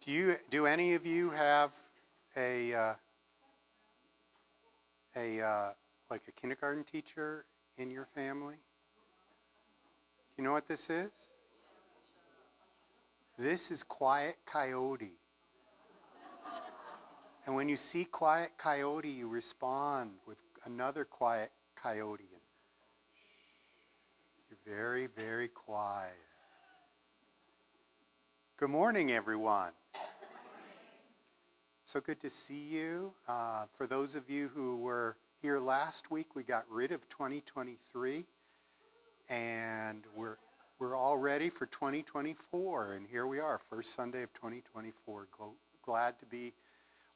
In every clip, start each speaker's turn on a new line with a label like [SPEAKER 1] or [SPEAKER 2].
[SPEAKER 1] Do any of you have a like a kindergarten teacher in your family? You know what this is? This is Quiet Coyote. And when you see Quiet Coyote, you respond with another Quiet Coyote. You're very, very quiet. Good morning, everyone. So good to see you. For those of you who were here last week, we got rid of 2023, and we're all ready for 2024. And here we are, first Sunday of 2024. Glad to be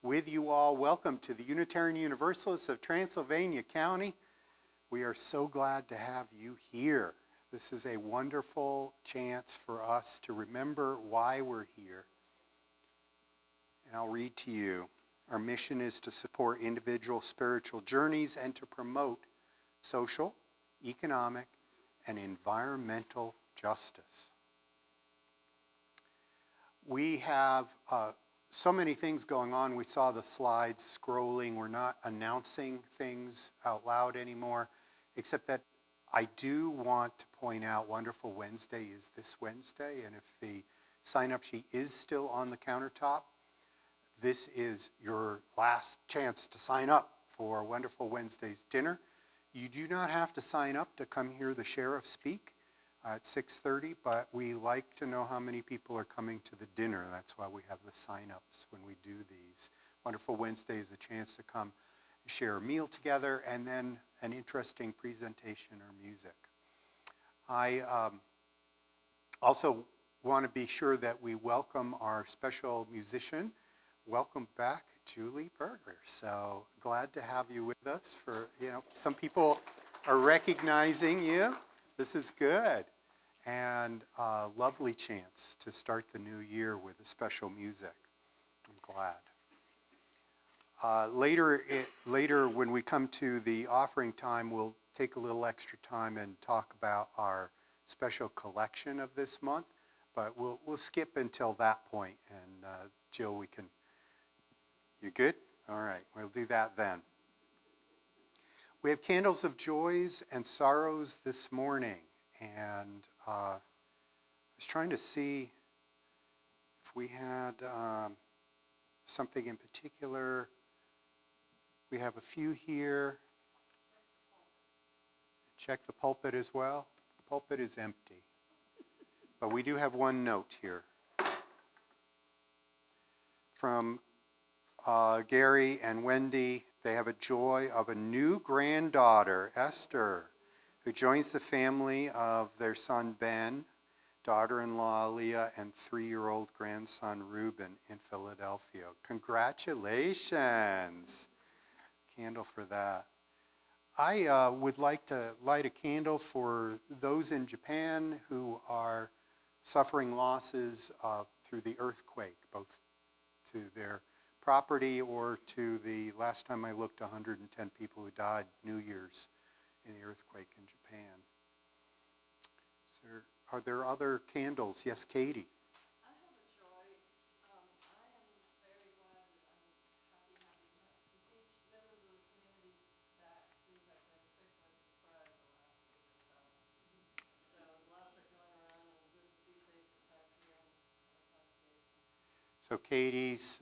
[SPEAKER 1] with you all. Welcome to the Unitarian Universalists of Transylvania County. We are so glad to have you here. This is a wonderful chance for us to remember why we're here. And I'll read to you. Our mission is to support individual spiritual journeys and to promote social, economic, and environmental justice. We have so many things going on. We saw the slides scrolling. We're not announcing things out loud anymore, except that I do want to point out Wonderful Wednesday is this Wednesday, and if the sign-up sheet is still on the countertop, this is your last chance to sign up for Wonderful Wednesday's dinner. You do not have to sign up to come hear the sheriff speak at 6:30, but we like to know how many people are coming to the dinner. That's why we have the sign-ups when we do these. Wonderful Wednesday is a chance to come share a meal together and then an interesting presentation or music. I also want to be sure that we welcome our special musician. Welcome back, Julie Berger. So glad to have you with us. Some people are recognizing you. This is good. And a lovely chance to start the new year with a special music. I'm glad. Later, when we come to the offering time, we'll take a little extra time and talk about our special collection of this month. But we'll skip until that point. And Jill, you good? All right, we'll do that then. We have candles of joys and sorrows this morning. And I was trying to see if we had something in particular. We have a few here. Check the pulpit as well. The pulpit is empty. But we do have one note here from Gary and Wendy. They have a joy of a new granddaughter, Esther, who joins the family of their son Ben, daughter-in-law Leah, and 3-year-old grandson Reuben in Philadelphia. Congratulations! Candle for that. I would like to light a candle for those in Japan who are suffering losses through the earthquake, both to their property or to the, last time I looked, 110 people who died New Year's in the earthquake in Japan. Are there other candles? Yes, Katie.
[SPEAKER 2] I have a joy. I am very glad and I'm happy to see members of the community back who have been sick with the crud the last week or so. So lots are going around and good to see faces back here in our congregation.
[SPEAKER 1] So Katie's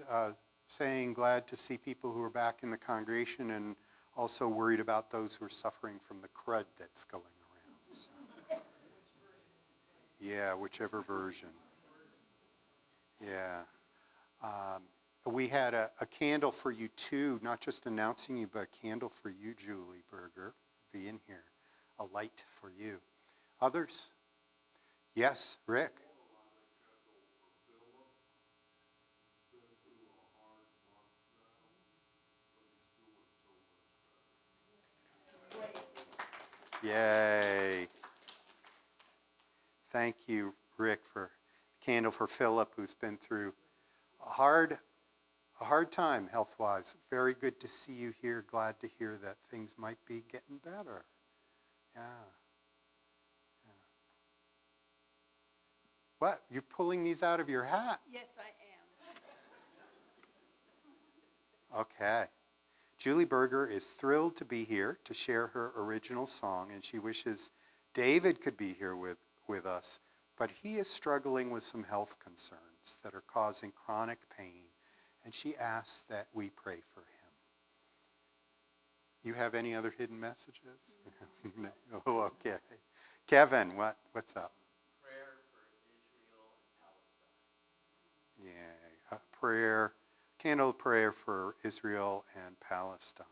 [SPEAKER 1] saying glad to see people who are back in the congregation and also worried about those who are suffering from the crud that's going around. So. Yeah, whichever version. Yeah. We had a candle for you too, not just announcing you, but a candle for you, Julie Berger, be in here. A light for you. Others? Yes, Rick. Yay. Thank you, Rick, for the candle for Philip, who's been through a hard time health-wise. Very good to see you here. Glad to hear that things might be getting better. Yeah. What? You're pulling these out of your hat?
[SPEAKER 2] Yes, I am.
[SPEAKER 1] Okay. Julie Berger is thrilled to be here to share her original song, and she wishes David could be here with us, but he is struggling with some health concerns that are causing chronic pain, and she asks that we pray for him. You have any other hidden messages? No. Oh, okay. Kevin, what's up?
[SPEAKER 3] Prayer for Israel and Palestine.
[SPEAKER 1] Yeah, prayer, candle prayer for Israel and Palestine.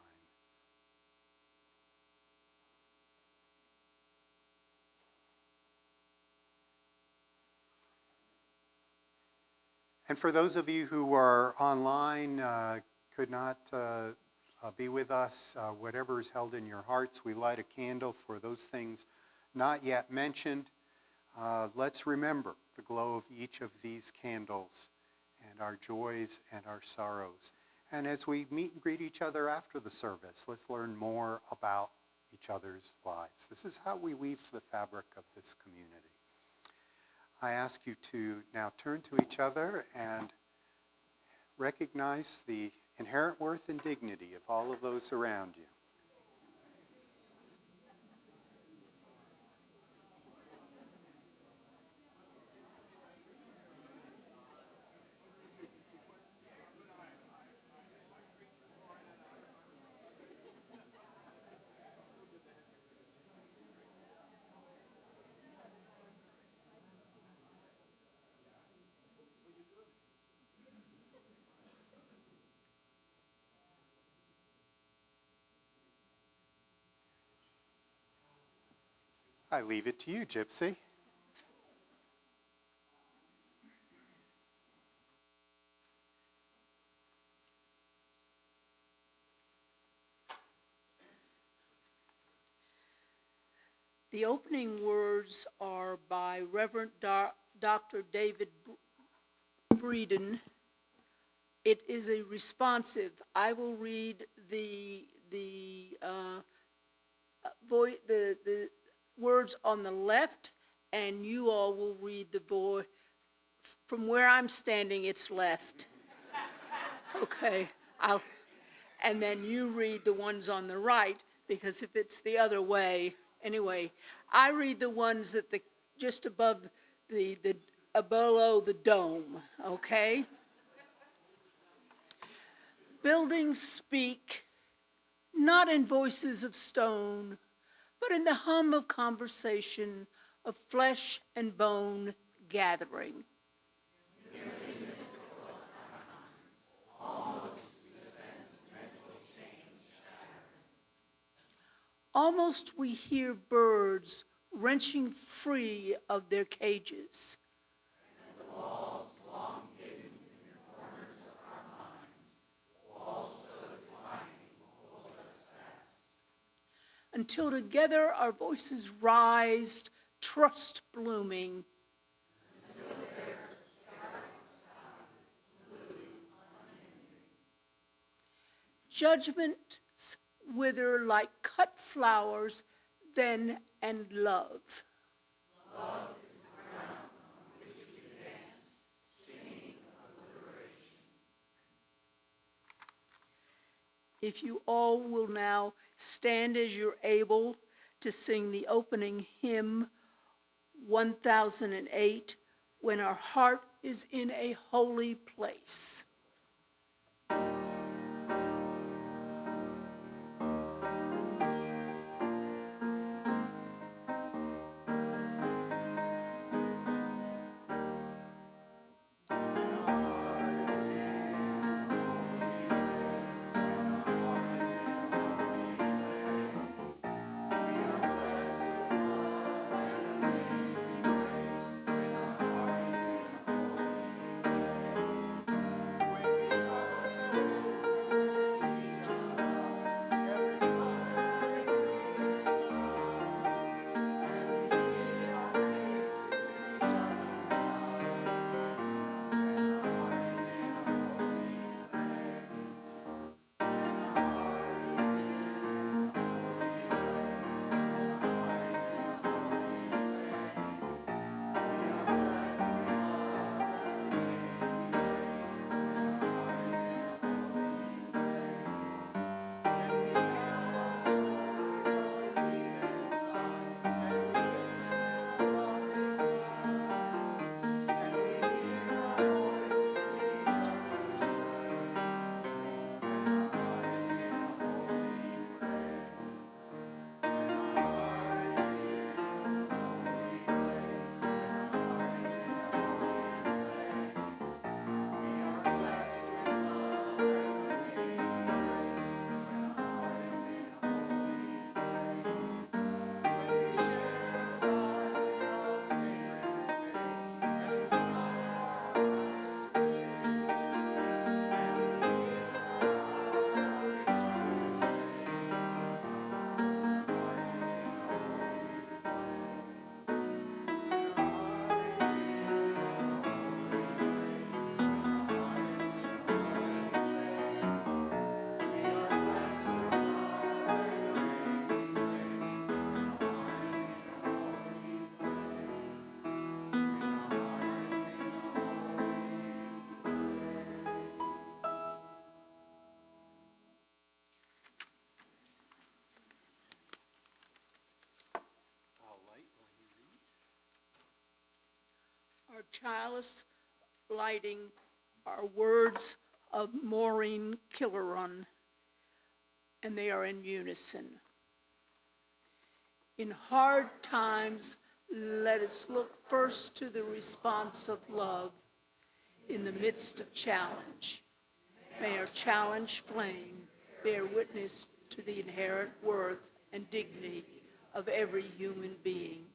[SPEAKER 1] And for those of you who are online, could not be with us, whatever is held in your hearts, we light a candle for those things not yet mentioned. Let's remember the glow of each of these candles and our joys and our sorrows. And as we meet and greet each other after the service, let's learn more about each other's lives. This is how we weave the fabric of this community. I ask you to now turn to each other and recognize the inherent worth and dignity of all of those around you. I leave it to you, Gypsy.
[SPEAKER 2] The opening words are by Reverend Dr. David Breeden. It is a responsive. I will read the words on the left, and you all will read the voice. From where I'm standing, it's left. Okay, and then you read the ones on the right, because if it's the other way, anyway, I read the ones at just above below the dome, okay? Buildings speak, not in voices of stone, but in the hum of conversation, of flesh and bone gathering. Almost we hear birds wrenching free of their cages. Until together our voices rise, trust blooming. Judgments wither like cut flowers, then and love. If you all will now stand as you're able to sing the opening hymn, 1008, When Our Heart is in a Holy Place. Our chalice lighting are words of Maureen Killerun, and they are in unison. In hard times, let us look first to the response of love in the midst of challenge. May our challenge flame bear witness to the inherent worth and dignity of every human being.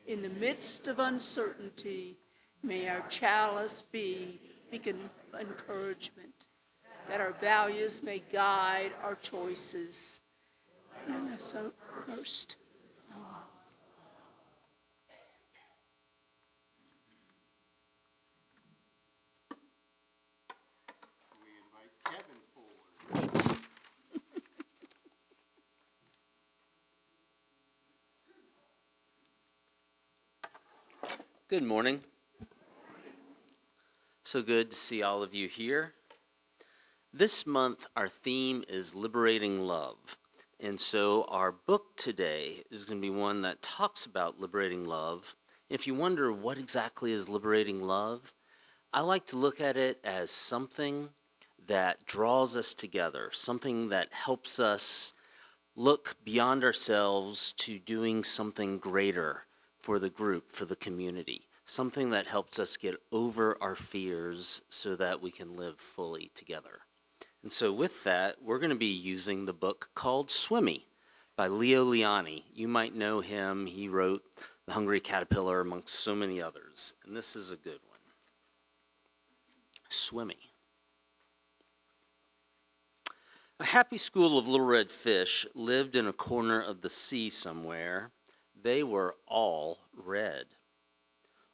[SPEAKER 2] In the midst of uncertainty, may our chalice be beacon of encouragement, that our values may guide our choices. And that's first.
[SPEAKER 1] We invite Kevin forward.
[SPEAKER 4] Good morning. So good to see all of you here. This month, our theme is liberating love. And so our book today is going to be one that talks about liberating love. If you wonder what exactly is liberating love, I like to look at it as something that draws us together, something that helps us look beyond ourselves to doing something greater for the group, for the community, something that helps us get over our fears so that we can live fully together. And so with that, we're going to be using the book called Swimmy by Leo Liani. You might know him. He wrote The Hungry Caterpillar amongst so many others. And this is a good one. Swimmy. A happy school of little red fish lived in a corner of the sea somewhere. They were all red.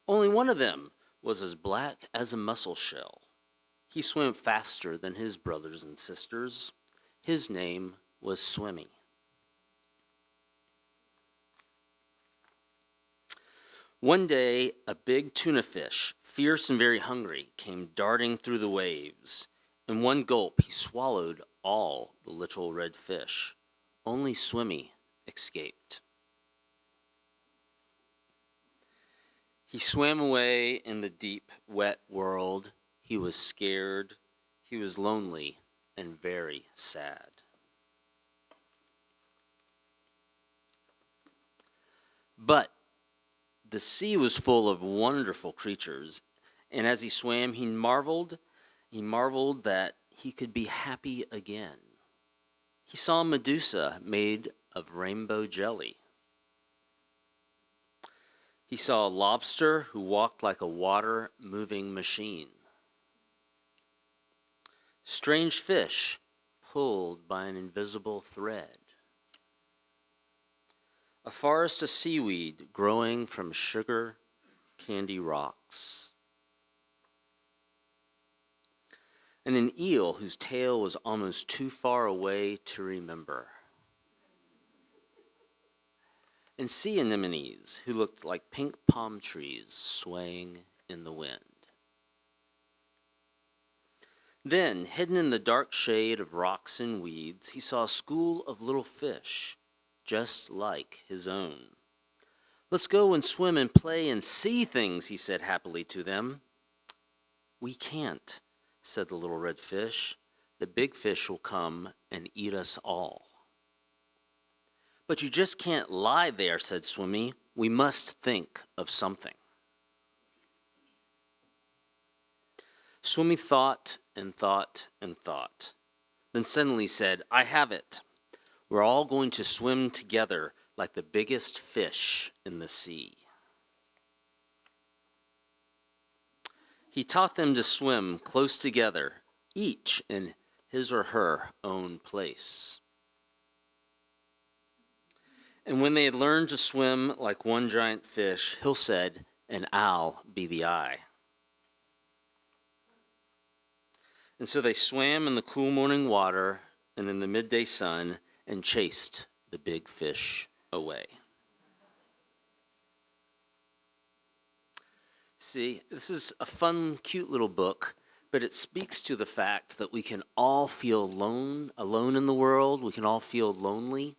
[SPEAKER 4] Only one of them was as black as a mussel shell. He swam faster than his brothers and sisters. His name was Swimmy. One day, a big tuna fish, fierce and very hungry, came darting through the waves. In one gulp, he swallowed all the little red fish. Only Swimmy escaped. He swam away in the deep, wet world. He was scared, he was lonely, and very sad. But the sea was full of wonderful creatures, and as he swam, he marveled that he could be happy again. He saw Medusa made of rainbow jelly. He saw a lobster who walked like a water-moving machine. Strange fish pulled by an invisible thread. A forest of seaweed growing from sugar candy rocks. And an eel whose tail was almost too far away to remember. And sea anemones who looked like pink palm trees swaying in the wind. Then, hidden in the dark shade of rocks and weeds, he saw a school of little fish, just like his own. Let's go and swim and play and see things, he said happily to them. We can't, said the little red fish. The big fish will come and eat us all. But you just can't lie there, said Swimmy. We must think of something. Swimmy thought and thought and thought. Then suddenly said, I have it. We're all going to swim together like the biggest fish in the sea. He taught them to swim close together, each in his or her own place. And when they had learned to swim like one giant fish, Hill said, and I'll be the eye. And so they swam in the cool morning water and in the midday sun and chased the big fish away. See, this is a fun, cute little book, but it speaks to the fact that we can all feel alone in the world. We can all feel lonely.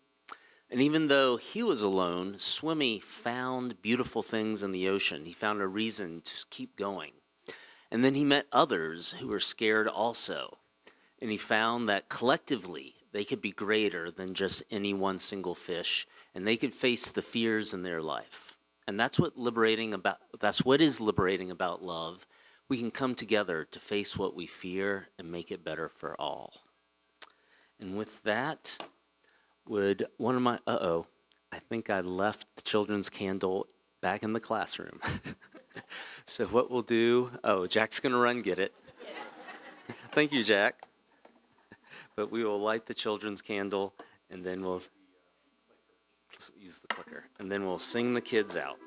[SPEAKER 4] And even though he was alone, Swimmy found beautiful things in the ocean. He found a reason to keep going. And then he met others who were scared also. And he found that collectively they could be greater than just any one single fish, and they could face the fears in their life. And that's what is liberating about love. We can come together to face what we fear and make it better for all. And with that, would one of my, I think I left the children's candle back in the classroom. So what we'll do, Jack's gonna run get it. Thank you, Jack. But we will light the children's candle, and then we'll use the clicker, and then we'll sing the kids out.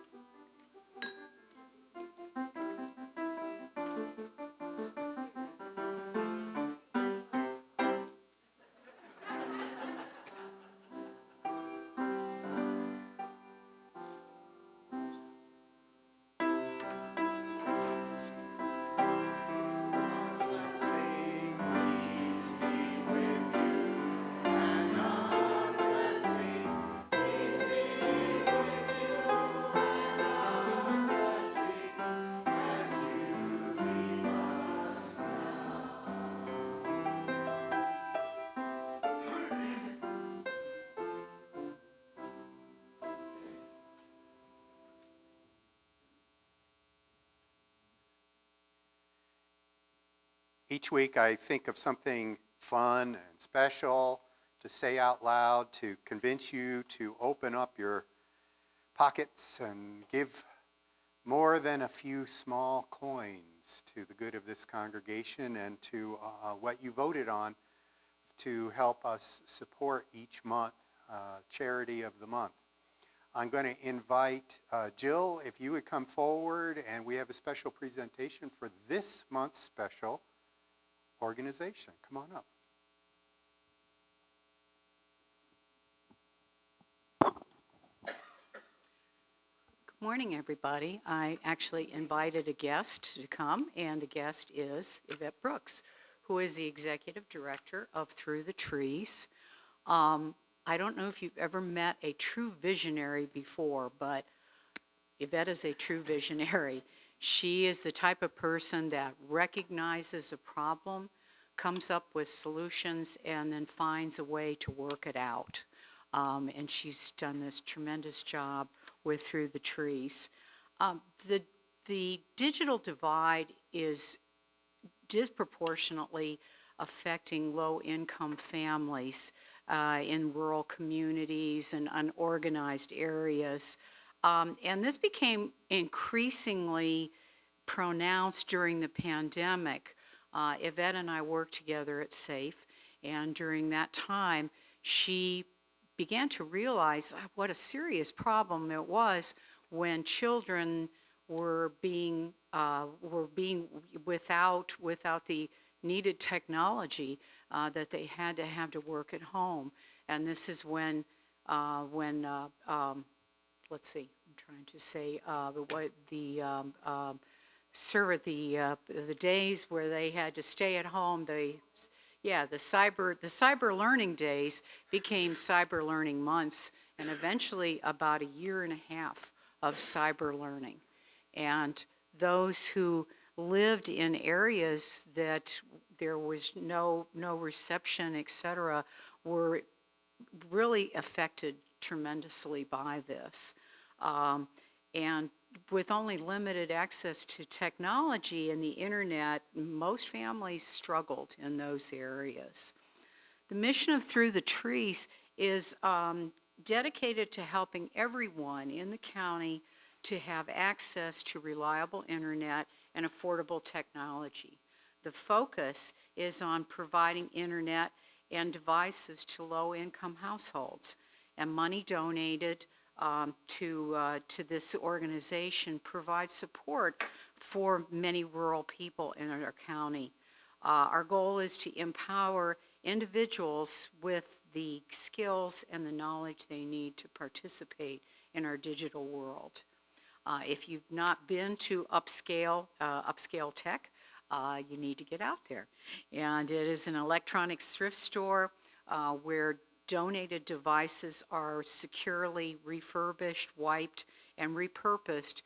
[SPEAKER 1] Each week I think of something fun and special to say out loud to convince you to open up your pockets and give more than a few small coins to the good of this congregation and to what you voted on to help us support each month, charity of the month. I'm going to invite Jill, if you would come forward, and we have a special presentation for this month's special organization. Come on up.
[SPEAKER 5] Good morning, everybody. I actually invited a guest to come, and the guest is Yvette Brooks, who is the executive director of Through the Trees. I don't know if you've ever met a true visionary before, but Yvette is a true visionary. She is the type of person that recognizes a problem, comes up with solutions, and then finds a way to work it out. And she's done this tremendous job with Through the Trees. The digital divide is disproportionately affecting low-income families in rural communities and unorganized areas. And this became increasingly pronounced during the pandemic. Yvette and I worked together at SAFE, and during that time, she began to realize what a serious problem it was when children were being without the needed technology that they had to have to work at home. And this is when let's see, I'm trying to say the days where they had to stay at home. The cyber learning days became cyber learning months, and eventually about a year and a half of cyber learning. And those who lived in areas that there was no reception, etc., were really affected tremendously by this. And with only limited access to technology and the internet, most families struggled in those areas. The mission of Through the Trees is dedicated to helping everyone in the county to have access to reliable internet and affordable technology. The focus is on providing internet and devices to low-income households, and money donated to this organization provides support for many rural people in our county. Our goal is to empower individuals with the skills and the knowledge they need to participate in our digital world. If you've not been to Upscale Tech, you need to get out there. And it is an electronics thrift store where donated devices are securely refurbished, wiped, and repurposed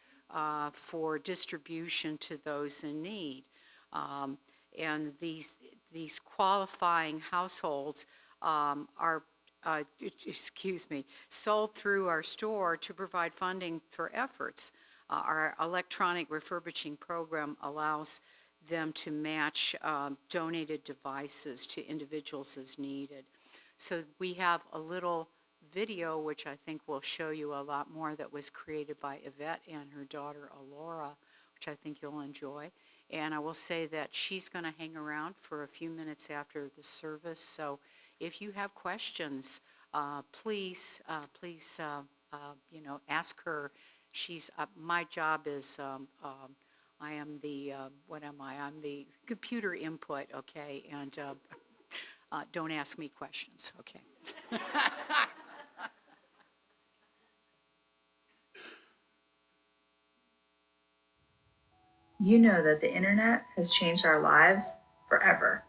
[SPEAKER 5] for distribution to those in need. And these qualifying households are sold through our store to provide funding for efforts. Our electronic refurbishing program allows them to match donated devices to individuals as needed. So we have a little video, which I think will show you a lot more, that was created by Yvette and her daughter Alora, which I think you'll enjoy. And I will say that she's going to hang around for a few minutes after the service. So if you have questions, please, ask her. My job is, I am the, what am I? I'm the computer input, okay? And don't ask me questions, okay?
[SPEAKER 6] You know that the internet has changed our lives forever.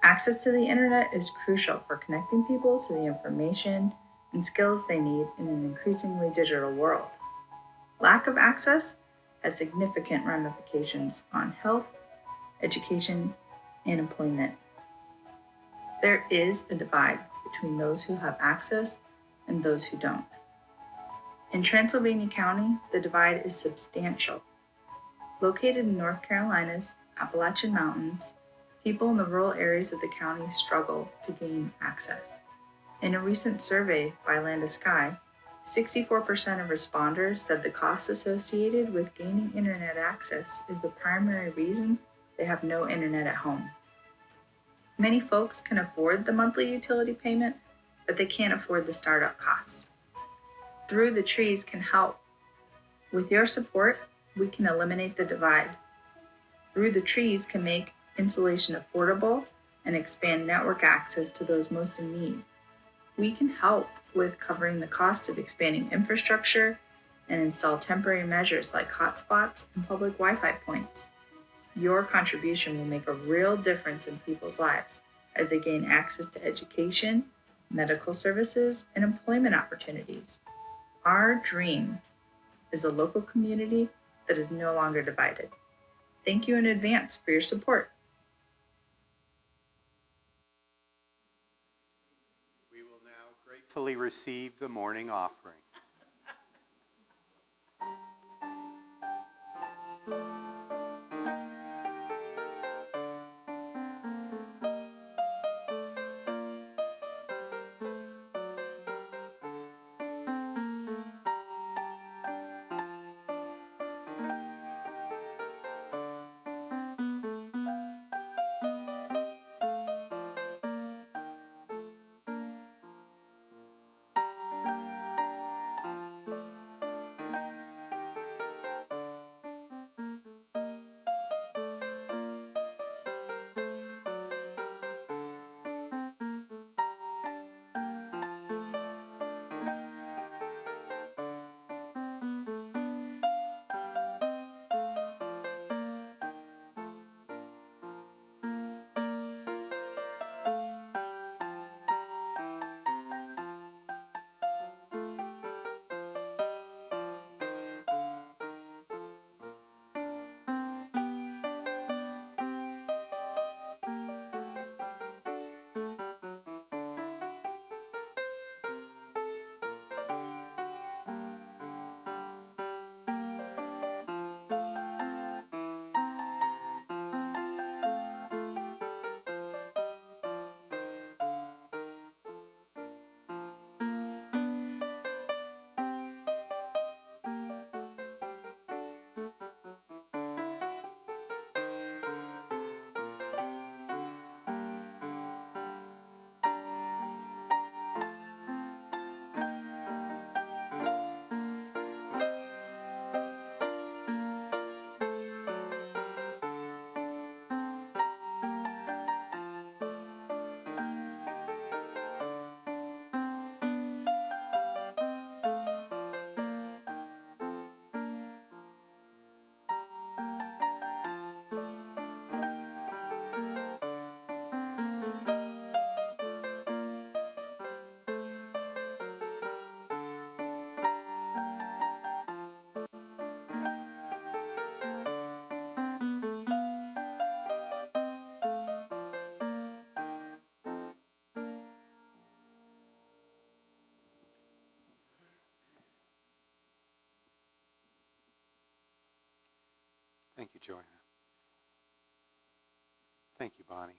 [SPEAKER 6] Access to the internet is crucial for connecting people to the information and skills they need in an increasingly digital world. Lack of access has significant ramifications on health, education, and employment. There is a divide between those who have access and those who don't. In Transylvania County, the divide is substantial. Located in North Carolina's Appalachian Mountains, people in the rural areas of the county struggle to gain access. In a recent survey by Land to Sky, 64% of responders said the costs associated with gaining internet access is the primary reason they have no internet at home. Many folks can afford the monthly utility payment, but they can't afford the startup costs. Through the Trees can help. With your support, we can eliminate the divide. Through the Trees can make insulation affordable and expand network access to those most in need. We can help with covering the cost of expanding infrastructure and install temporary measures like hotspots and public Wi-Fi points. Your contribution will make a real difference in people's lives as they gain access to education, medical services, and employment opportunities. Our dream is a local community that is no longer divided. Thank you in advance for your support.
[SPEAKER 1] We will now gratefully receive the morning offering. Thank you, Joanna. Thank you, Bonnie.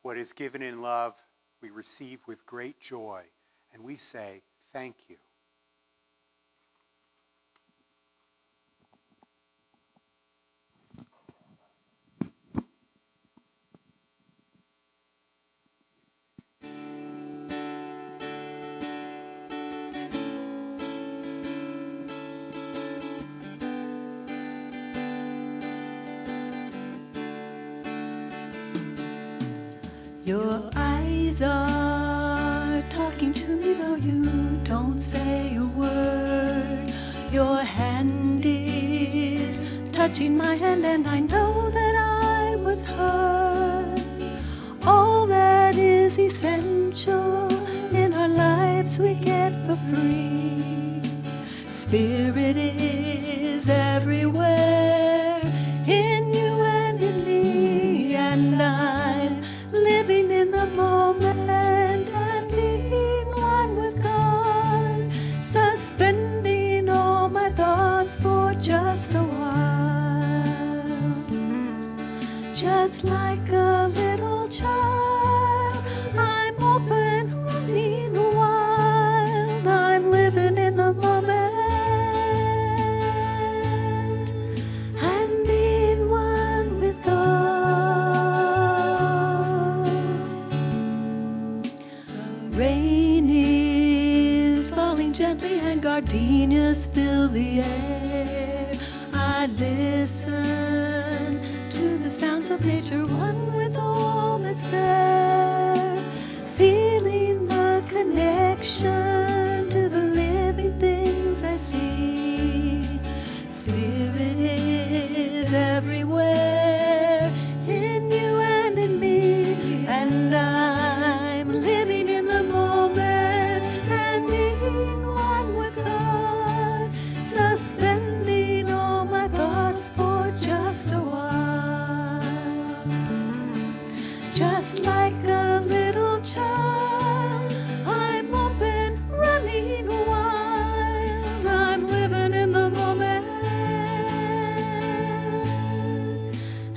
[SPEAKER 1] What is given in love, we receive with great joy, and we say, thank you.
[SPEAKER 7] Your eyes are talking to me though you don't say a word. Your hand is touching my hand and I know that I was hurt. All that is essential in our lives we get for free. Spirit is everywhere in you and in me, and I'm living in the moment and being one with God, suspending all my thoughts for just a while. Just like a little child, I'm open, running wild. I'm living in the moment and being one with God. The rain is falling gently and gardenias fill the air. I listen to the sounds of nature, one with all that's there, feeling the connection to the living things I see. Spirit is everywhere in you and in me, and I'm living in the moment and being one with God, suspending all my thoughts for just a while. Just like a little child, I'm open, running wild. I'm living in the moment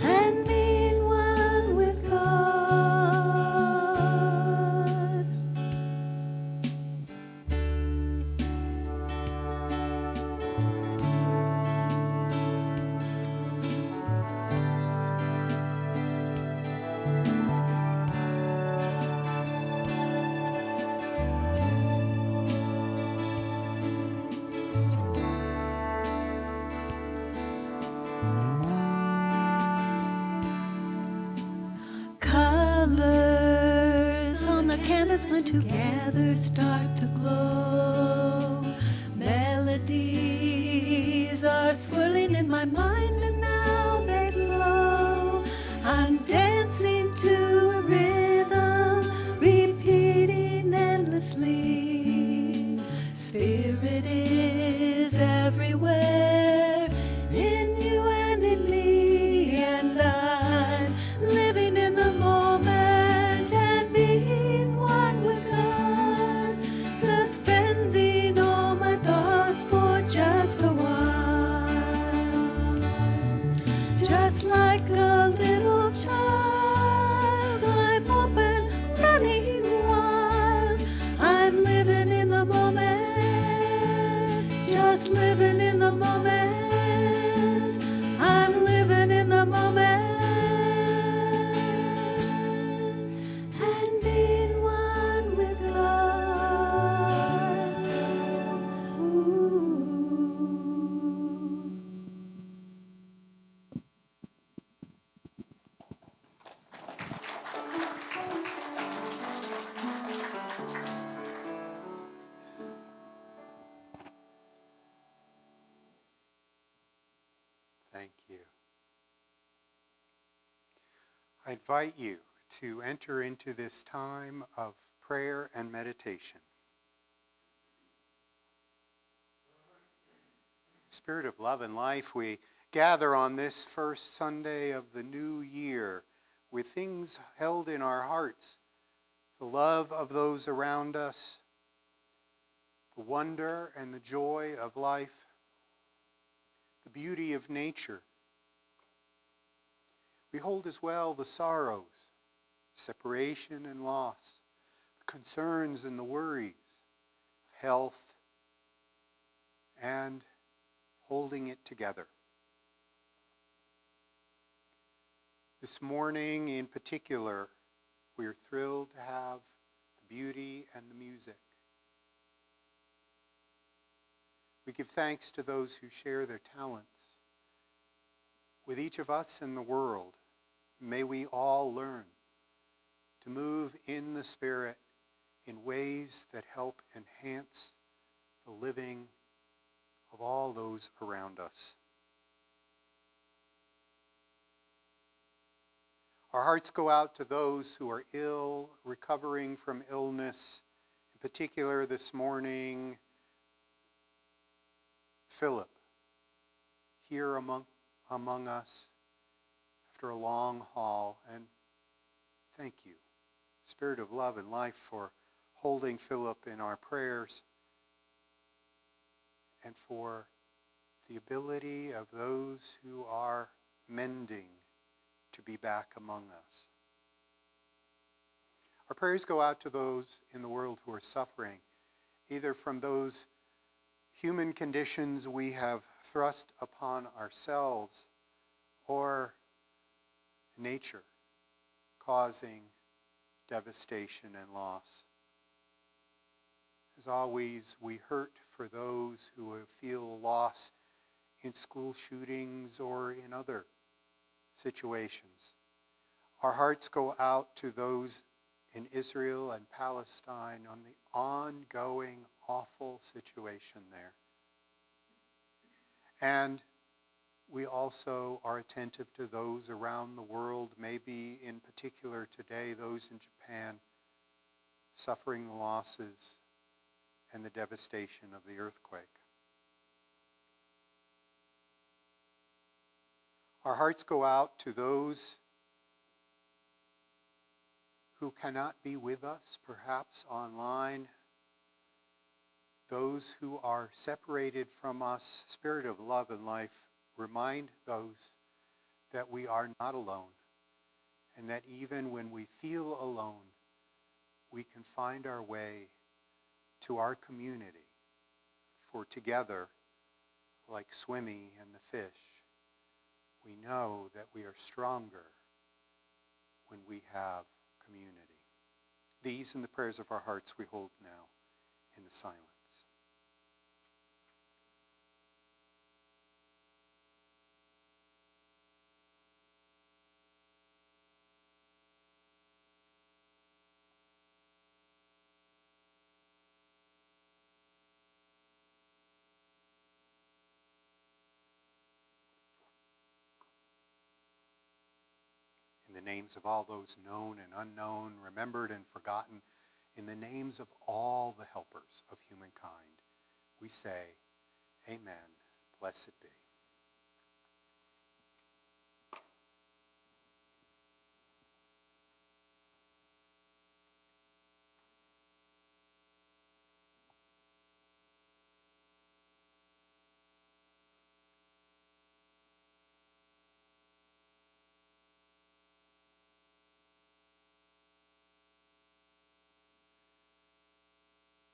[SPEAKER 7] and being one with God. Colors on the canvas when together start to glow. Melodies are swirling in my mind and now they flow. I'm dancing to a rhythm, repeating endlessly. Spirit is everywhere in you and in me, and I'm living in the moment and being one with God, suspending all my thoughts for just a while. Just like a little child, I'm open, running wild. I'm living in the moment, just living in the moment. I'm living in the moment and being one with God. Ooh.
[SPEAKER 1] Thank you. I invite you to enter into this time of prayer and meditation. Spirit of love and life, we gather on this first Sunday of the new year with things held in our hearts, the love of those around us, the wonder and the joy of life the beauty of nature. We hold as well the sorrows, separation and loss, the concerns and the worries of health, and holding it together. This morning in particular, we are thrilled to have the beauty and the music. We give thanks to those who share their talents with each of us in the world. May we all learn to move in the Spirit in ways that help enhance the living of all those around us. Our hearts go out to those who are ill, recovering from illness. In particular, this morning, Philip, here among us after a long haul. And thank you, Spirit of love and life, for holding Philip in our prayers and for the ability of those who are mending to be back among us. Our prayers go out to those in the world who are suffering, either from those human conditions we have thrust upon ourselves or nature causing devastation and loss. As always, we hurt for those who feel loss in school shootings or in other situations. Our hearts go out to those in Israel and Palestine on the ongoing awful situation there. And we also are attentive to those around the world, maybe in particular today, those in Japan, suffering the losses and the devastation of the earthquake. Our hearts go out to those who cannot be with us, perhaps online, those who are separated from us. Spirit of love and life, remind those that we are not alone, and that even when we feel alone, we can find our way to our community, for together, like Swimmy and the fish, we know that we are stronger when we have community. These and the prayers of our hearts we hold now in the silence. In the names of all those known and unknown, remembered and forgotten, in the names of all the helpers of humankind, we say, Amen, blessed be.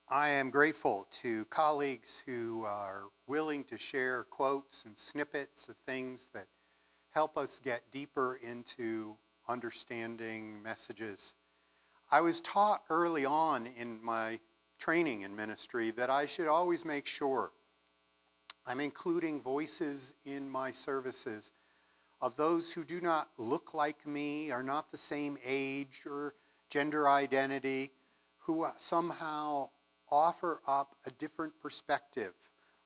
[SPEAKER 1] I am grateful to colleagues who are willing to share quotes and snippets of things that help us get deeper into understanding messages. I was taught early on in my training in ministry that I should always make sure I'm including voices in my services of those who do not look like me, are not the same age or gender identity, who somehow offer up a different perspective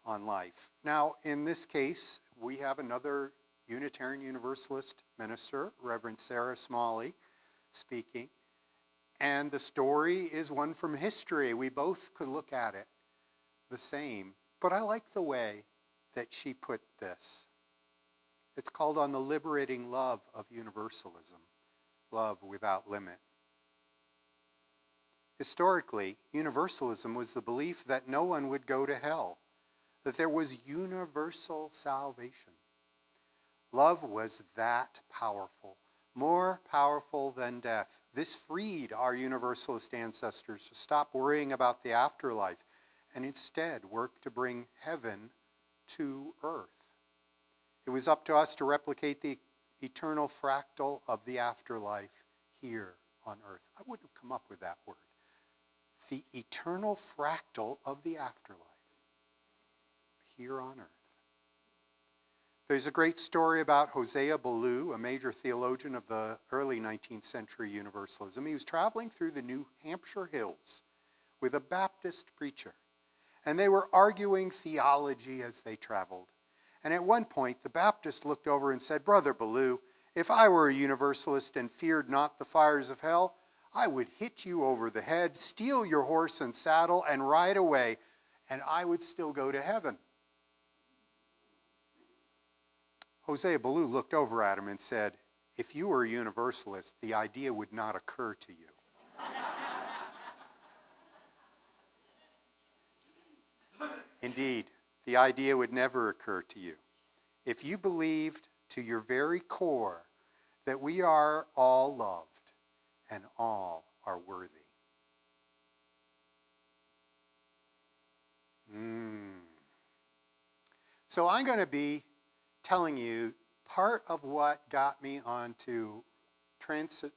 [SPEAKER 1] on life. Now, in this case, we have another Unitarian Universalist minister, Reverend Sarah Smalley, speaking. And the story is one from history. We both could look at it the same. But I like the way that she put this. It's called On the Liberating Love of Universalism, Love Without Limit. Historically, universalism was the belief that no one would go to hell, that there was universal salvation. Love was that powerful, more powerful than death. This freed our universalist ancestors to stop worrying about the afterlife and instead work to bring heaven to earth. It was up to us to replicate the eternal fractal of the afterlife here on earth. I wouldn't have come up with that word. The eternal fractal of the afterlife here on earth. There's a great story about Hosea Ballou, a major theologian of the early 19th century Universalism. He was traveling through the New Hampshire hills with a Baptist preacher, and they were arguing theology as they traveled. And at one point, the Baptist looked over and said, "Brother Ballou, if I were a Universalist and feared not the fires of hell, I would hit you over the head, steal your horse and saddle, and ride away, and I would still go to heaven." Hosea Ballou looked over at him and said, "If you were a Universalist, the idea would not occur to you." Indeed, the idea would never occur to you. If you believed to your very core that we are all loved and all are worthy. So I'm going to be telling you part of what got me onto transitioning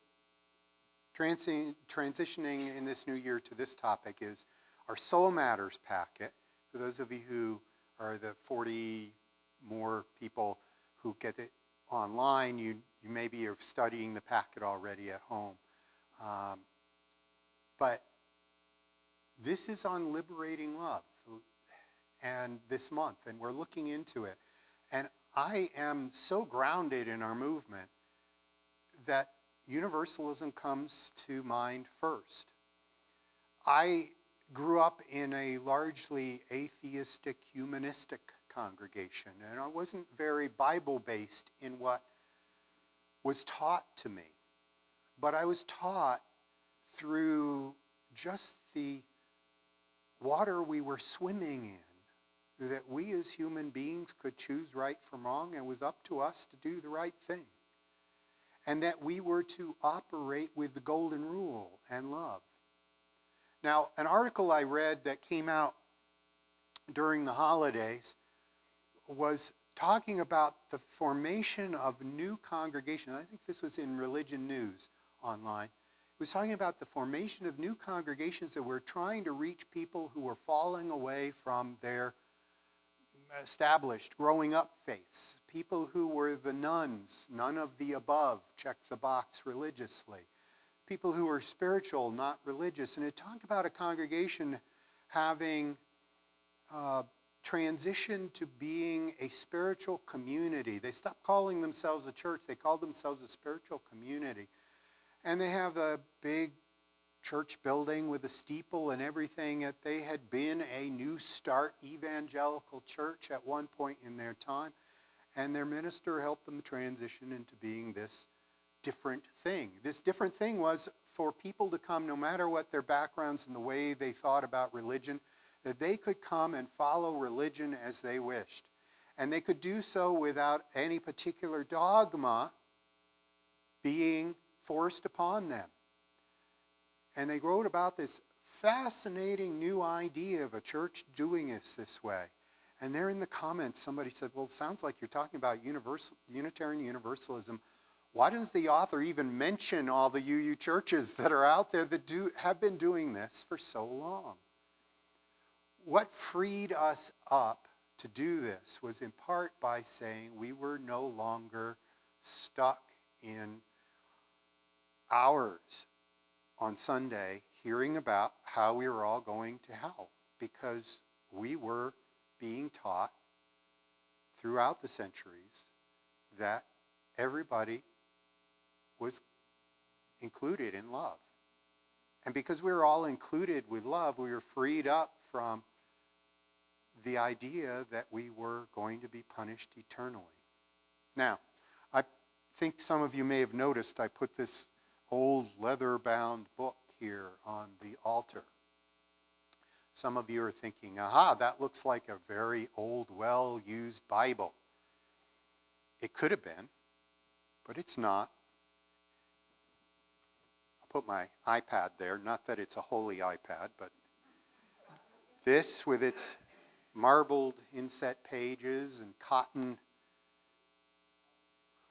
[SPEAKER 1] in this new year to this topic is our Soul Matters packet. For those of you who are the 40 more people who get it online, you maybe are studying the packet already at home. But this is on liberating love and this month, and we're looking into it. And I am so grounded in our movement that universalism comes to mind first. I grew up in a largely atheistic, humanistic congregation, and I wasn't very Bible-based in what was taught to me. But I was taught through just the water we were swimming in, that we as human beings could choose right from wrong, and it was up to us to do the right thing. And that we were to operate with the golden rule and love. Now, an article I read that came out during the holidays was talking about the formation of new congregations. I think this was in Religion News online. It was talking about the formation of new congregations that were trying to reach people who were falling away from their established, growing up faiths. People who were the nuns, none of the above, check the box religiously. People who were spiritual, not religious. And it talked about a congregation having transitioned to being a spiritual community. They stopped calling themselves a church. They called themselves a spiritual community. And they have a big church building with a steeple and everything. That they had been a New Start evangelical church at one point in their time. And their minister helped them transition into being this different thing. This different thing was for people to come, no matter what their backgrounds and the way they thought about religion, that they could come and follow religion as they wished. And they could do so without any particular dogma being forced upon them. And they wrote about this fascinating new idea of a church doing this way. And there in the comments, somebody said, "Well, it sounds like you're talking about Unitarian Universalism. Why does the author even mention all the UU churches that are out there that have been doing this for so long?" What freed us up to do this was in part by saying we were no longer stuck in hours on Sunday hearing about how we were all going to hell, because we were being taught throughout the centuries that everybody was included in love. And because we were all included with love, we were freed up from the idea that we were going to be punished eternally. Now, I think some of you may have noticed I put this old leather-bound book here on the altar. Some of you are thinking, aha, that looks like a very old, well-used Bible. It could have been, but it's not. I'll put my iPad there, not that it's a holy iPad, but this with its marbled inset pages and cotton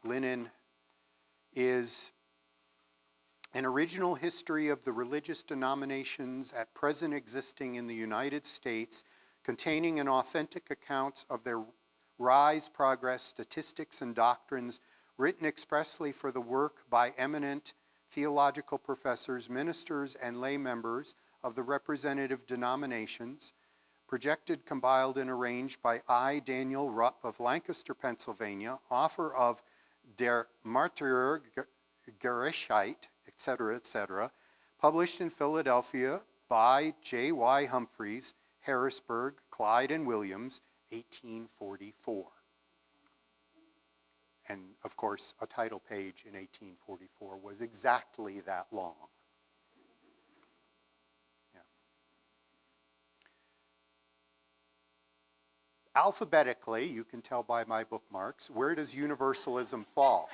[SPEAKER 1] linen is an original history of the religious denominations at present existing in the United States, containing an authentic account of their rise, progress, statistics, and doctrines, written expressly for the work by eminent theological professors, ministers, and lay members of the representative denominations, projected, compiled, and arranged by I. Daniel Rupp of Lancaster, Pennsylvania, author of Der Martyrer Gerechheit, etc., published in Philadelphia by J.Y. Humphreys, Harrisburg, Clyde, and Williams, 1844. And, of course, a title page in 1844 was exactly that long. Yeah. Alphabetically, you can tell by my bookmarks, where does universalism fall?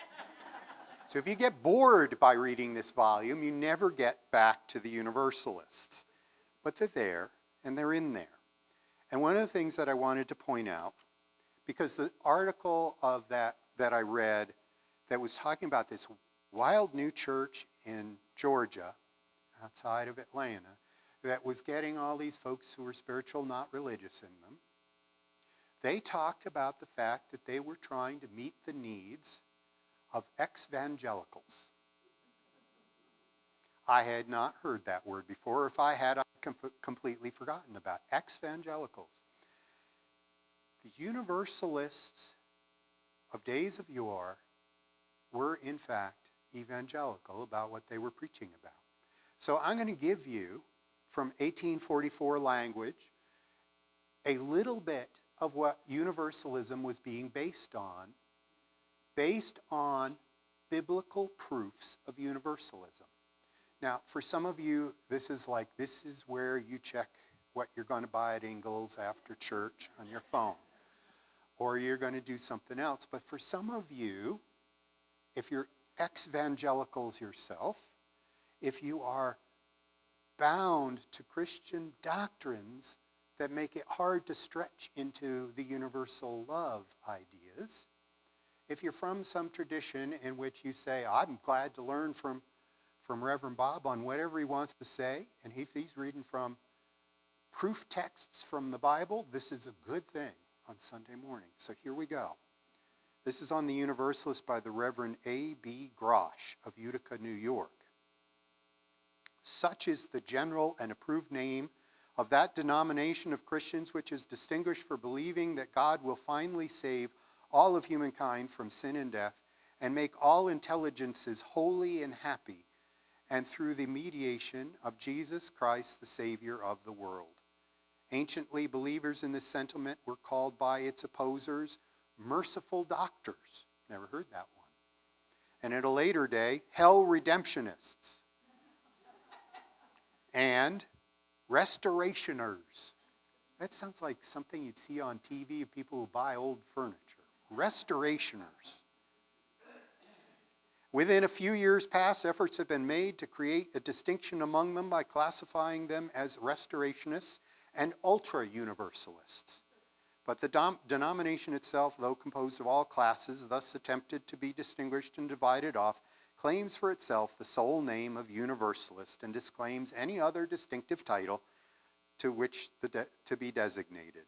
[SPEAKER 1] So if you get bored by reading this volume, you never get back to the Universalists. But they're there, and they're in there. And one of the things that I wanted to point out, because the article of that I read that was talking about this wild new church in Georgia, outside of Atlanta, that was getting all these folks who were spiritual, not religious in them, they talked about the fact that they were trying to meet the needs of ex-evangelicals. I had not heard that word before. If I had, I'd completely forgotten about it. Ex-evangelicals. The Universalists of days of yore were, in fact, evangelical about what they were preaching about. So I'm going to give you, from 1844 language, a little bit of what universalism was being based on biblical proofs of universalism. Now, for some of you, this is where you check what you're going to buy at Ingles after church on your phone. Or you're going to do something else. But for some of you, if you're ex-evangelicals yourself, if you are bound to Christian doctrines that make it hard to stretch into the universal love ideas, if you're from some tradition in which you say, I'm glad to learn from Reverend Bob on whatever he wants to say, and if he's reading from proof texts from the Bible, this is a good thing on Sunday morning. So here we go. This is on the Universalist by the Reverend A.B. Grosh of Utica, New York. Such is the general and approved name of that denomination of Christians which is distinguished for believing that God will finally save all of humankind from sin and death and make all intelligences holy and happy, and through the mediation of Jesus Christ, the Savior of the world. Anciently, believers in this sentiment were called by its opposers merciful doctors. Never heard that one. And at a later day, hell redemptionists and restorationers. That sounds like something you'd see on TV of people who buy old furniture. Restorationers. Within a few years past, efforts have been made to create a distinction among them by classifying them as restorationists and ultra-universalists. But the denomination itself, though composed of all classes, thus attempted to be distinguished and divided off, claims for itself the sole name of Universalist and disclaims any other distinctive title to which to be designated.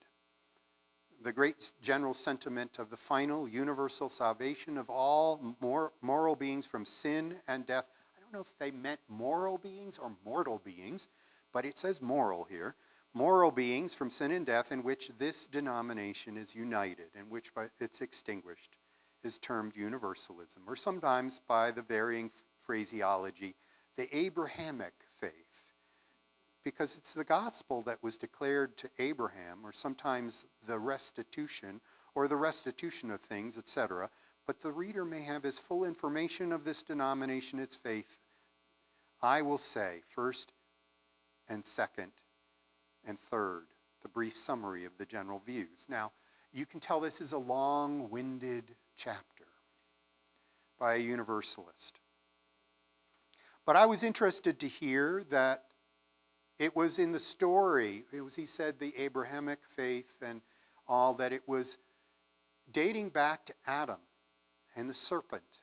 [SPEAKER 1] The great general sentiment of the final universal salvation of all moral beings from sin and death. I don't know if they meant moral beings or mortal beings, but it says moral here. Moral beings from sin and death in which this denomination is united, and which by it's extinguished, is termed universalism, or sometimes by the varying phraseology, the Abrahamic faith. Because it's the gospel that was declared to Abraham, or sometimes the restitution, or the restitution of things, etc. But the reader may have as full information of this denomination, its faith. I will say, first and second, And third, the brief summary of the general views. Now, you can tell this is a long-winded chapter by a universalist. But I was interested to hear that it was in the story, he said the Abrahamic faith and all, that it was dating back to Adam and the serpent.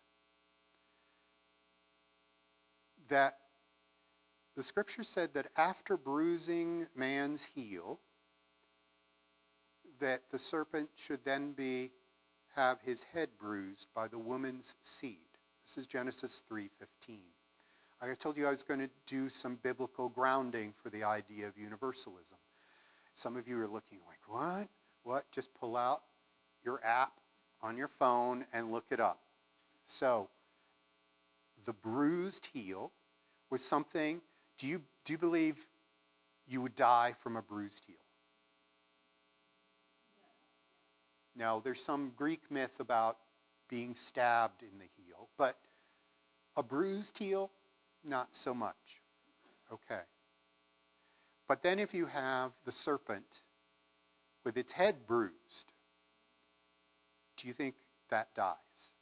[SPEAKER 1] That the scripture said that after bruising man's heel, that the serpent should then have his head bruised by the woman's seed. This is Genesis 3:15. I told you I was going to do some biblical grounding for the idea of universalism. Some of you are looking like, what? What? Just pull out your app on your phone and look it up. So, the bruised heel was something. Do you believe you would die from a bruised heel? No, there's some Greek myth about being stabbed in the heel, but a bruised heel, not so much. Okay. But then if you have the serpent with its head bruised, do you think that dies?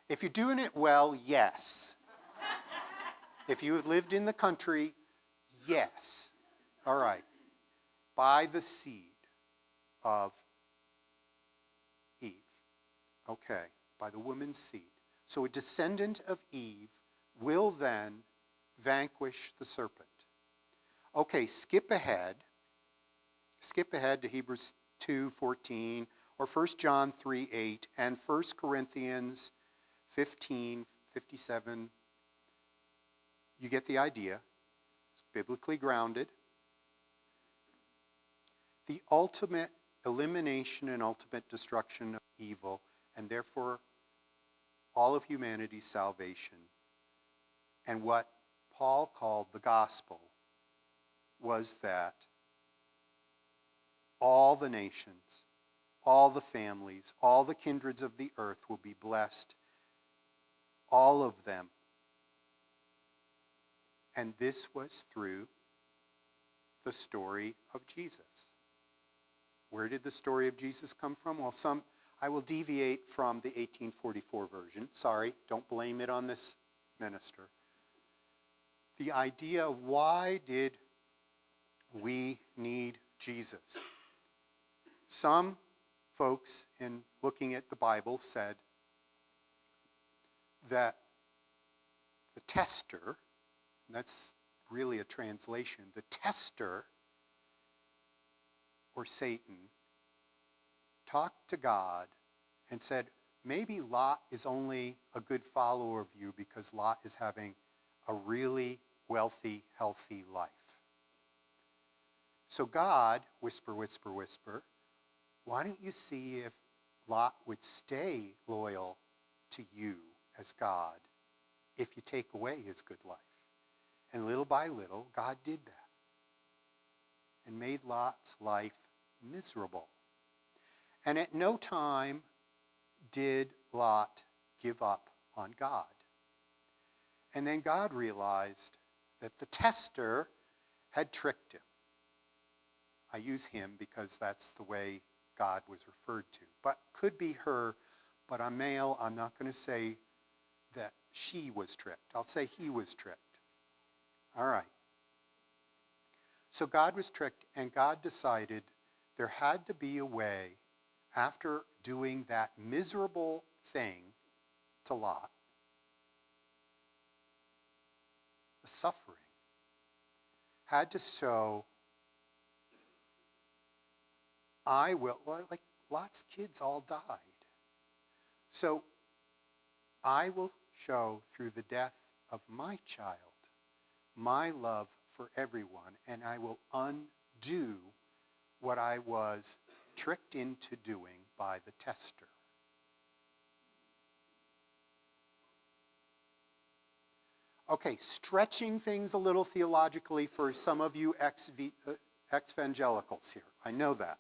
[SPEAKER 1] If you're doing it well, yes. If you have lived in the country, yes. All right. By the seed of Eve. Okay. By the woman's seed. So a descendant of Eve will then vanquish the serpent. Okay, skip ahead. Skip ahead to Hebrews 2:14 or 1 John 3:8 and 1 Corinthians 15:57. You get the idea. It's biblically grounded. The ultimate elimination and ultimate destruction of evil, and therefore all of humanity's salvation, and what Paul called the gospel, was that all the nations, all the families, all the kindreds of the earth will be blessed, all of them. And this was through the story of Jesus. Where did the story of Jesus come from? Well, I will deviate from the 1844 version. Sorry, don't blame it on this minister. The idea of why did we need Jesus? Some folks, in looking at the Bible, said that the tester, and that's really a translation, the tester, or Satan, talked to God and said, maybe Lot is only a good follower of you because Lot is having a really wealthy, healthy life. So God, whisper, whisper, whisper, why don't you see if Lot would stay loyal to you as God if you take away his good life? And little by little, God did that and made Lot's life miserable. And at no time did Lot give up on God. And then God realized that the tester had tricked him. I use him because that's the way God was referred to. But could be her, but I'm male, I'm not going to say that she was tricked. I'll say he was tricked. All right. So God was tricked, and God decided there had to be a way, after doing that miserable thing to Lot, the suffering, had to show, like Lot's kids all died. So I will show through the death of my child my love for everyone, and I will undo what I was tricked into doing by the tester. Okay, stretching things a little theologically for some of you ex-evangelicals here. I know that.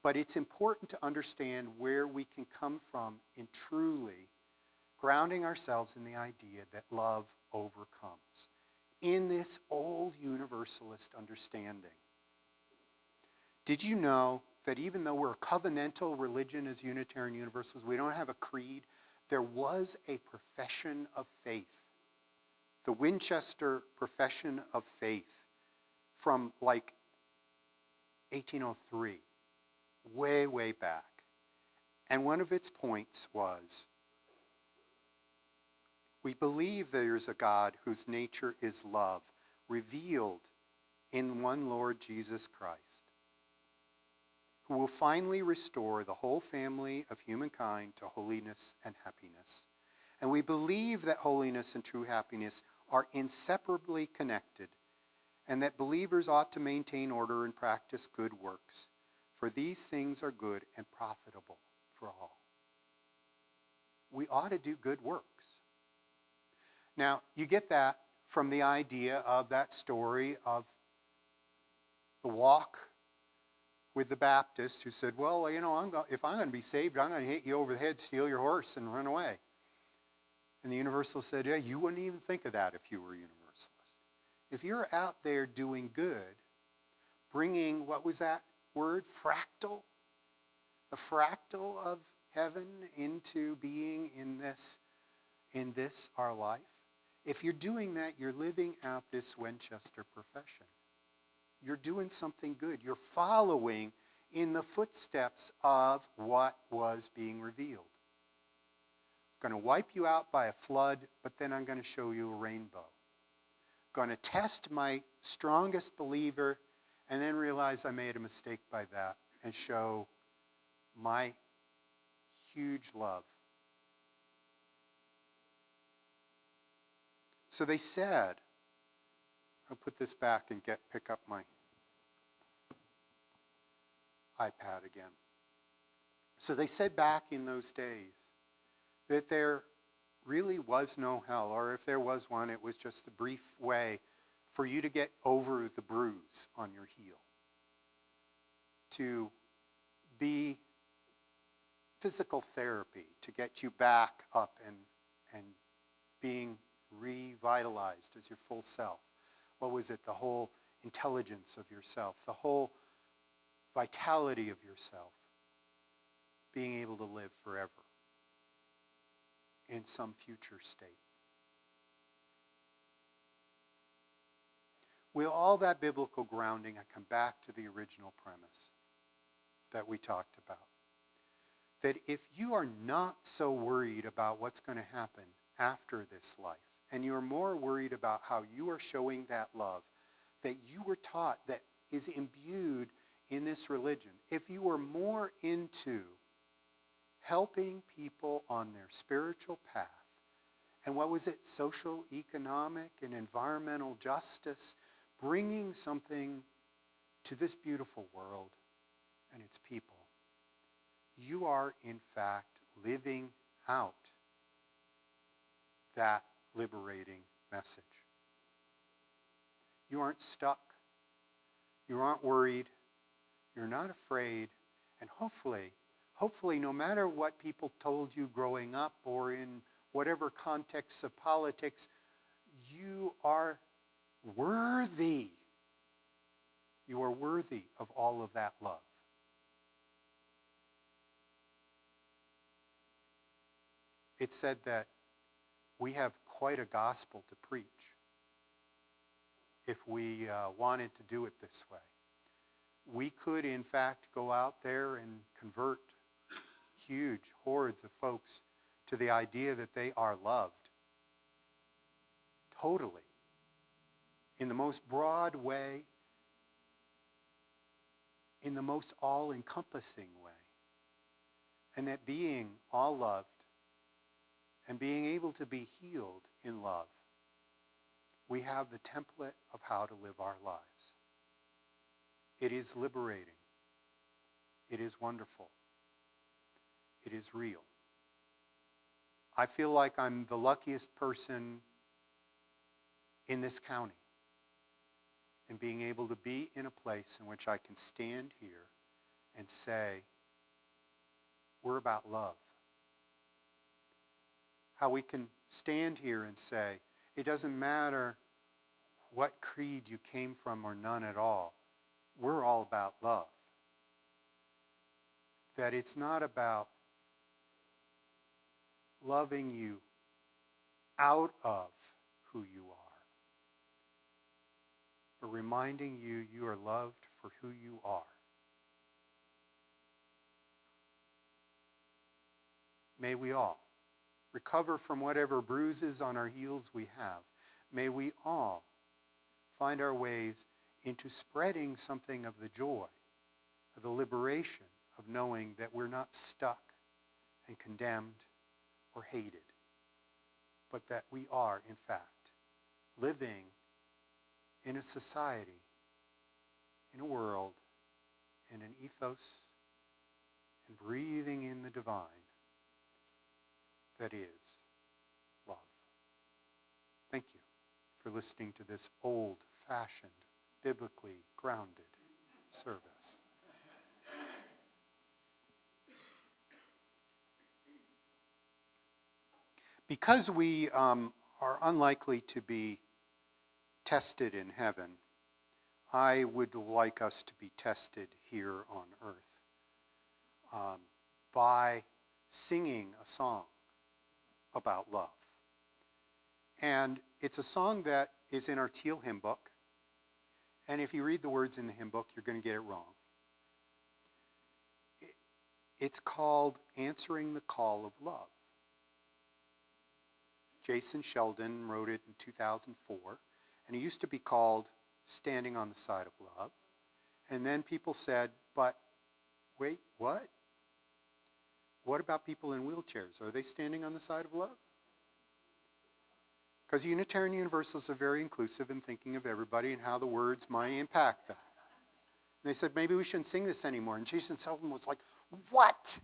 [SPEAKER 1] But it's important to understand where we can come from in truly grounding ourselves in the idea that love overcomes. in this old universalist understanding. Did you know that even though we're a covenantal religion as Unitarian Universalists, we don't have a creed, there was a profession of faith, the Winchester Profession of Faith from like 1803, way, way back. And one of its points was, we believe there is a God whose nature is love, revealed in one Lord Jesus Christ, who will finally restore the whole family of humankind to holiness and happiness. And we believe that holiness and true happiness are inseparably connected, and that believers ought to maintain order and practice good works, for these things are good and profitable for all. We ought to do good works. Now, you get that from the idea of that story of the walk with the Baptist who said, well, you know, if I'm going to be saved, I'm going to hit you over the head, steal your horse, and run away. And the Universalist said, yeah, you wouldn't even think of that if you were a Universalist. If you're out there doing good, bringing, what was that word, fractal? The fractal of heaven into being in this, our life. If you're doing that, you're living out this Winchester profession. You're doing something good. You're following in the footsteps of what was being revealed. I'm going to wipe you out by a flood, but then I'm going to show you a rainbow. Going to test my strongest believer and then realize I made a mistake by that and show my huge love. So they said, I'll put this back and pick up my iPad again. So they said back in those days that there really was no hell, or if there was one, it was just a brief way for you to get over the bruise on your heel, to be physical therapy to get you back up and being revitalized as your full self. What was it? The whole intelligence of yourself, the whole vitality of yourself, being able to live forever in some future state. With all that biblical grounding, I come back to the original premise that we talked about. That if you are not so worried about what's going to happen after this life, and you're more worried about how you are showing that love that you were taught, that is imbued in this religion, if you are more into helping people on their spiritual path, and what was it, social, economic, and environmental justice, bringing something to this beautiful world and its people, you are in fact living out that liberating message. You aren't stuck. You aren't worried. You're not afraid. And hopefully, no matter what people told you growing up or in whatever context of politics, you are worthy. You are worthy of all of that love. It's said that we have quite a gospel to preach if we wanted to do it this way. We could, in fact, go out there and convert huge hordes of folks to the idea that they are loved. Totally. In the most broad way, in the most all-encompassing way. And that being all loved and being able to be healed in love, we have the template of how to live our lives. It is liberating. It is wonderful. It is real. I feel like I'm the luckiest person in this county in being able to be in a place in which I can stand here and say, we're about love. How we can stand here and say, it doesn't matter what creed you came from or none at all. We're all about love. That it's not about loving you out of who you are, but reminding you you are loved for who you are. May we all recover from whatever bruises on our heels we have. May we all find our ways into spreading something of the joy, of the liberation of knowing that we're not stuck and condemned or hated, but that we are, in fact, living in a society, in a world, in an ethos, and breathing in the divine that is love. Thank you for listening to this old-fashioned, biblically grounded service. Because we are unlikely to be tested in heaven, I would like us to be tested here on earth by singing a song about love. And it's a song that is in our Teal hymn book. And if you read the words in the hymn book, you're going to get it wrong. It's called Answering the Call of Love. Jason Sheldon wrote it in 2004, and it used to be called Standing on the Side of Love. And then people said, but wait, what? What about people in wheelchairs? Are they standing on the side of love? Because Unitarian Universalists are very inclusive in thinking of everybody and how the words might impact them. And they said, maybe we shouldn't sing this anymore. And Jason Sheldon was like, what?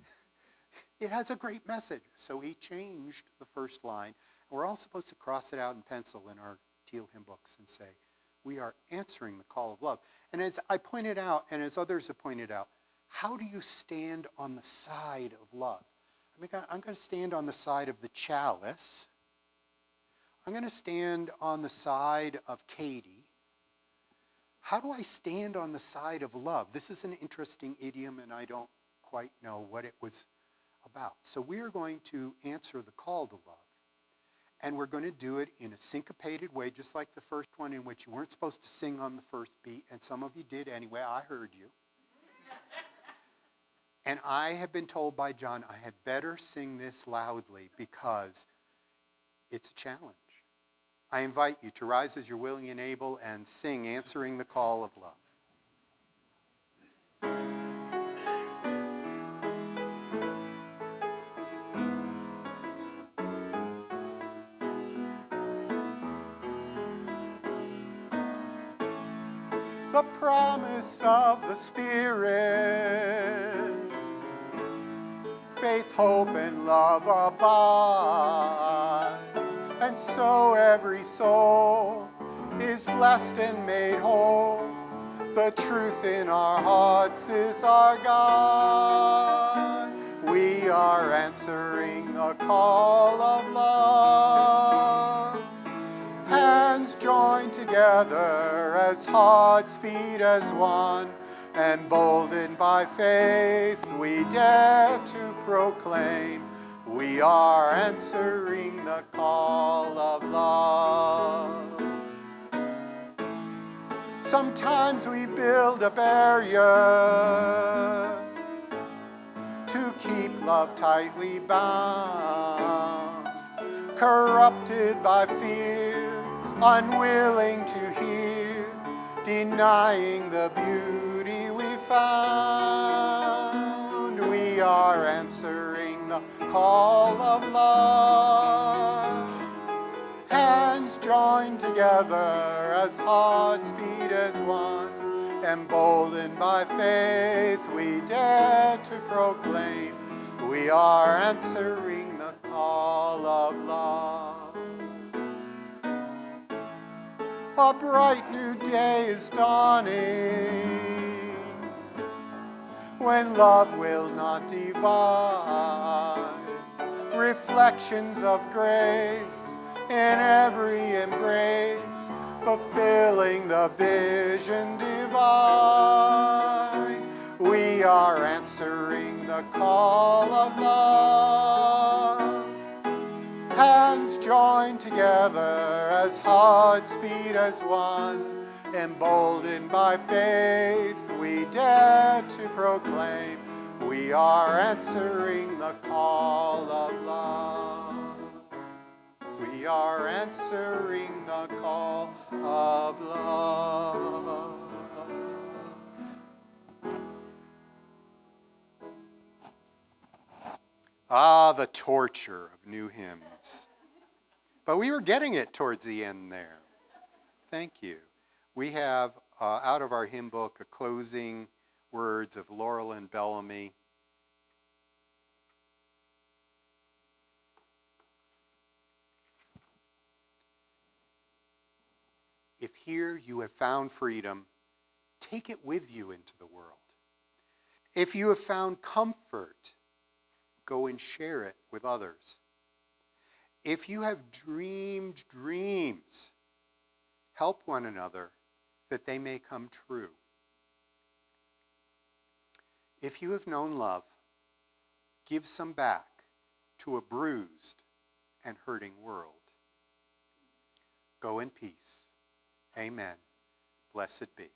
[SPEAKER 1] It has a great message. So he changed the first line. And we're all supposed to cross it out in pencil in our Teal hymn books and say, we are answering the call of love. And as I pointed out, and as others have pointed out, how do you stand on the side of love? I mean, I'm going to stand on the side of the chalice. I'm going to stand on the side of Katie. How do I stand on the side of love? This is an interesting idiom, and I don't quite know what it was about. So we are going to answer the call to love. And we're going to do it in a syncopated way, just like the first one, in which you weren't supposed to sing on the first beat, and some of you did anyway. I heard you. And I have been told by John I had better sing this loudly because it's a challenge. I invite you to rise as you're willing and able and sing Answering the Call of Love. The promise of the Spirit, faith, hope, and love abide. And so every soul is blessed and made whole. The truth in our hearts is our guide. We are answering the call of love. Hands joined together as hearts beat as one, emboldened by faith, we dare to proclaim, we are answering the call of love. Sometimes we build a barrier to keep love tightly bound, corrupted by fear, unwilling to hear, denying the beauty we found. We are answering the call of love. Hands joined together as hearts beat as one, emboldened by faith, we dare to proclaim, we are answering the call of love. A bright new day is dawning, when love will not divide. Reflections of grace in every embrace, fulfilling the vision divine. We are answering the call of love. Hands joined together as hearts beat as one. Emboldened by faith, we dare to proclaim we are answering the call of love. We are answering the call of love. Ah, the torture of new hymns. But we were getting it towards the end there. Thank you. We have, out of our hymn book, a closing words of Laurel and Bellamy. If here you have found freedom, take it with you into the world. If you have found comfort, go and share it with others. If you have dreamed dreams, help one another that they may come true. If you have known love, give some back to a bruised and hurting world. Go in peace. Amen. Blessed be.